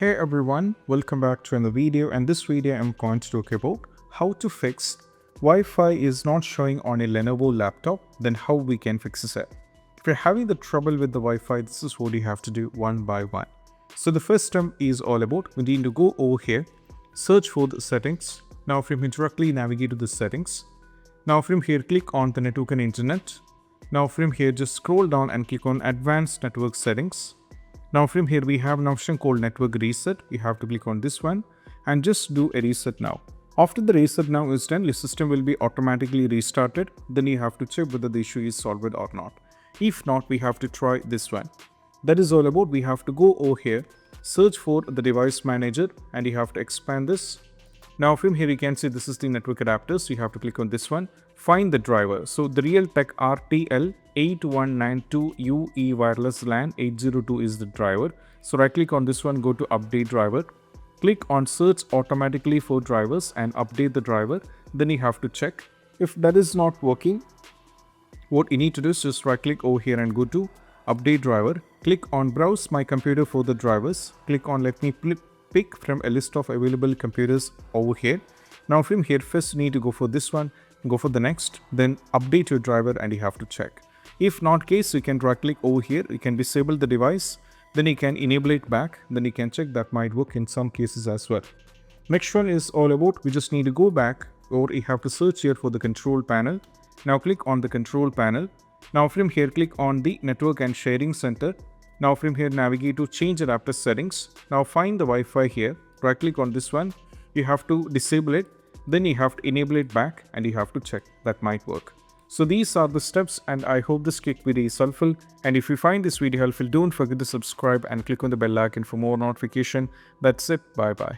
Hey everyone, welcome back to another video, and this video I'm going to talk about how to fix Wi-Fi is not showing on a Lenovo laptop, then how we can fix it. If you're having the trouble with the Wi-Fi, this is what you have to do one by one. So the first step is all about, we need to go over here, search for the settings. Now from here directly navigate to the settings. Now from here click on the network and internet. Now from here just scroll down and click on advanced network settings. Now from here we have an option called network reset. You have to click on this one and just do a reset now. After the reset now is done, your system will be automatically restarted. Then you have to check whether the issue is solved or not. If not, we have to try this one. That is all about. We have to go over here, search for the device manager, and you have to expand this. Now from here you can see this is the network adapter, so you have to click on this one, find the driver. So the Realtek RTL8192UE wireless LAN 802 is the driver. So right click on this one, go to update driver, click on search automatically for drivers and update the driver. Then you have to check. If that is not working, what you need to do is just right click over here and go to update driver, click on browse my computer for the drivers, click on let me pick from a list of available computers over here. Now from here first you need to go for this one, go for the next, then update your driver and you have to check. If not case, you can right click over here, you can disable the device, then you can enable it back, then you can check. That might work in some cases as well. Next one is all about, we just need to go back, or you have to search here for the control panel. Now click on the control panel. Now from here click on the network and sharing center. Now from here navigate to change adapter settings. Now find the Wi-Fi here, right click on this one, you have to disable it, then you have to enable it back and you have to check. That might work. So these are the steps, and I hope this quick video is helpful. And if you find this video helpful, don't forget to subscribe and click on the bell icon for more notification. That's it, bye bye.